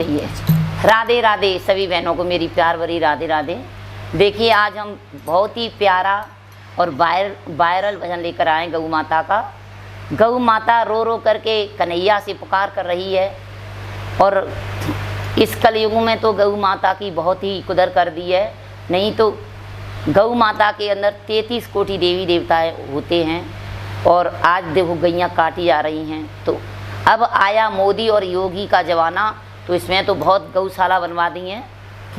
राधे राधे सभी बहनों को मेरी प्यार भरी राधे राधे। देखिए आज हम बहुत ही प्यारा और वायरल भजन लेकर आए गौ माता का। गौ माता रो रो करके कन्हैया से पुकार कर रही है और इस कलयुग में तो गौ माता की बहुत ही कदर कर दी है। नहीं तो गौ माता के अंदर 33 कोटि देवी देवता होते हैं और आज देखो गैयाँ काटी जा रही हैं। तो अब आया मोदी और योगी का ज़माना, तो इसमें तो बहुत गौशाला बनवा दी हैं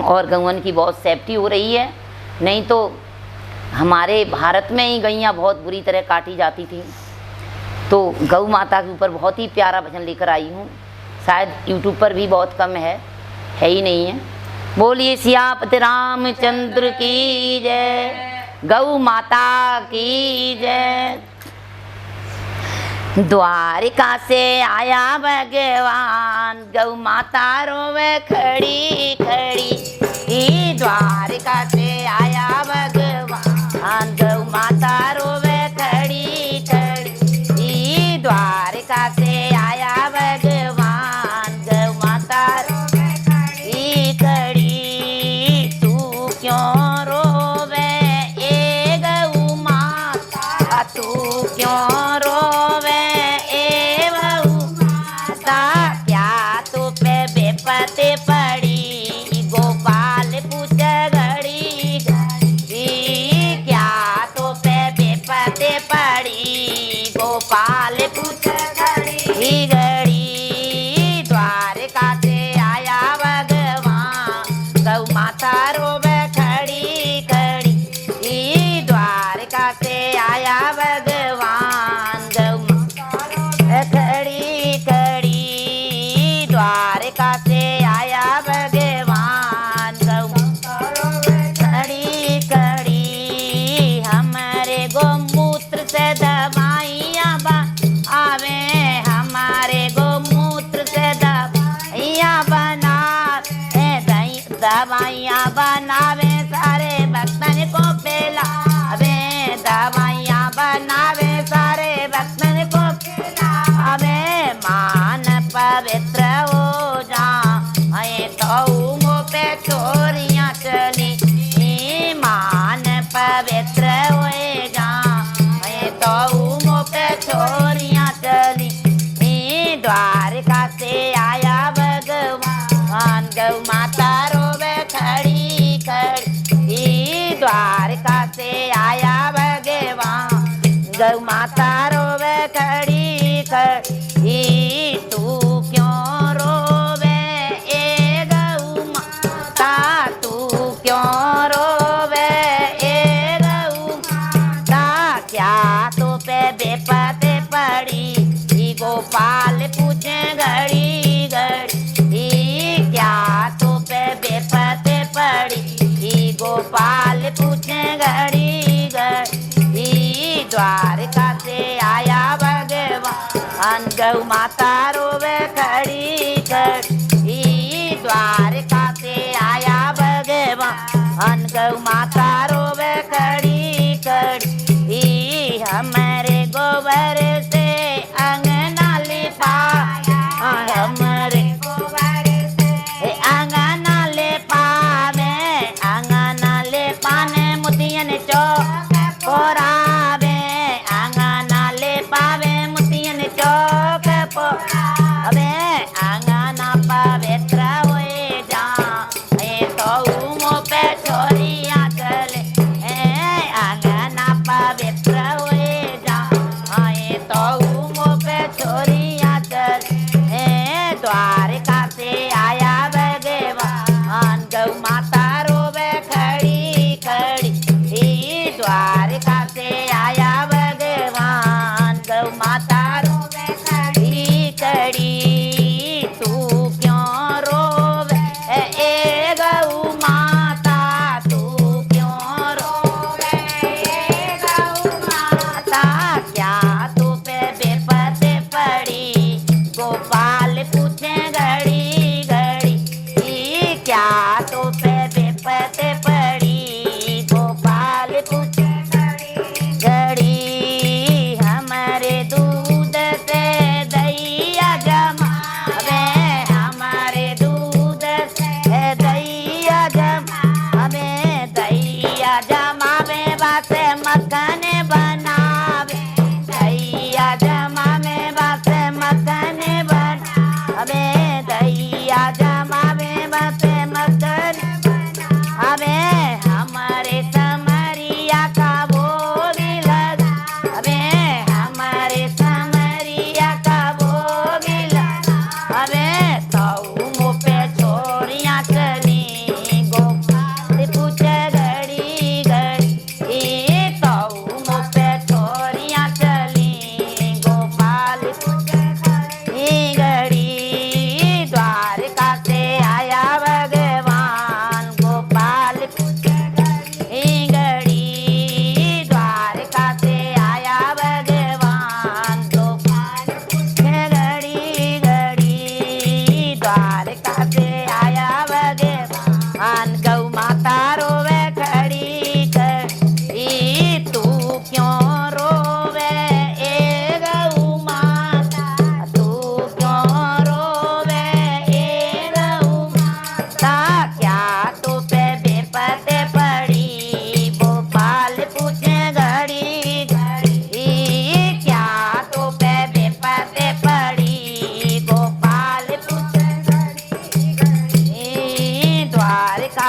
और गौवन की बहुत सेफ्टी हो रही है। नहीं तो हमारे भारत में ही गैयाँ बहुत बुरी तरह काटी जाती थी। तो गौ माता के ऊपर बहुत ही प्यारा भजन लेकर आई हूँ। शायद यूट्यूब पर भी बहुत कम है ही नहीं है। बोलिए सियापति रामचंद्र की जय, गौ माता की जय। द्वारिका से आया भगवान, गौ माता रोवे खड़ी खड़ी। द्वारिका से आया भगवान, गौ माता रोवे खड़ी खड़ी। द्वारिका से आया भगवान, गौ माता रोवे खड़ी खड़ी। तू क्यों रोवे ए गौ माता, तू क्यों रोवे ए गौ माता। क्या तू पे बेपते पड़ी, गोपाल पूछ घड़ी घड़ी। क्या तू पे बेपते पड़ी, गोपाल पूछ घड़ी घड़ी। द्वारिका से आया भगवान, गौ माता रोवे खड़ी खड़ी। द्वारिका से आया भगवान, गौ माता रोवे खड़ी खड़ी। द्वारिका से आया भगवान, गौ माता रोवे खड़ी खड़ी। हमारे गोमूत्र से दवाइयाँ आवे, हमारे गोमूत्र से दवाइयाँ दवाइयाँ बनावे, सारे भक्तन को पिलावे। दवाइयाँ बनावे, सारे भक्तन को पिलावे। मान पवित्र हो जाए तो मुँह पे चोरियाँ चली। मान पवित्र हो जाए तो मुँह पे चोरियाँ चली। द्वारिका से आया भगवान, गौ माता रोवे खड़ी खड़ी। द्वारिका से आया भगवान, गौ माता रोवे खड़ी खड़ी। तू क्यों रोवे ए गौ माता, तू क्यों रोवे ए गौ माता। क्या तो पे बेपते पड़ी, गोपाल पूछे घड़ी घड़ी। क्या तो पे बेपते पड़ी, गोपाल पूछे घड़ी घड़ी। द्वारिका से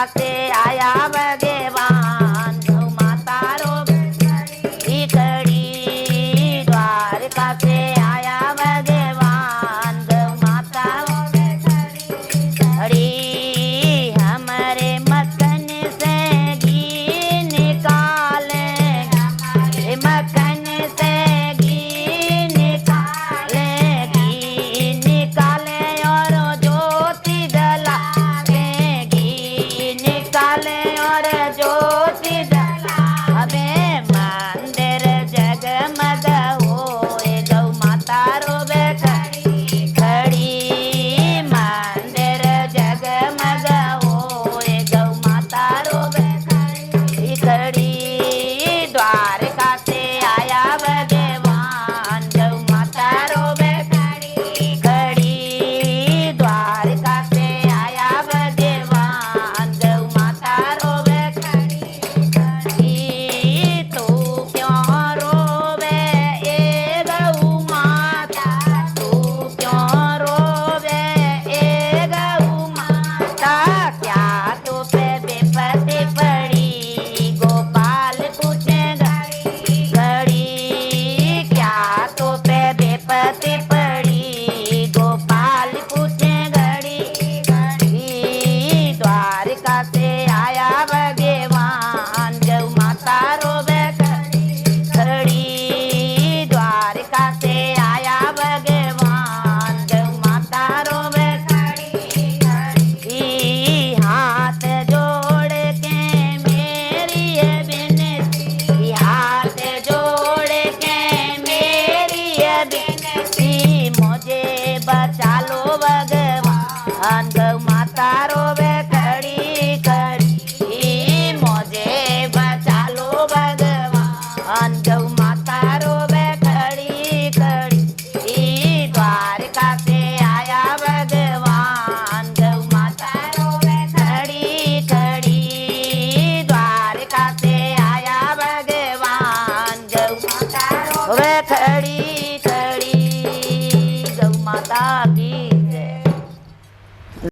से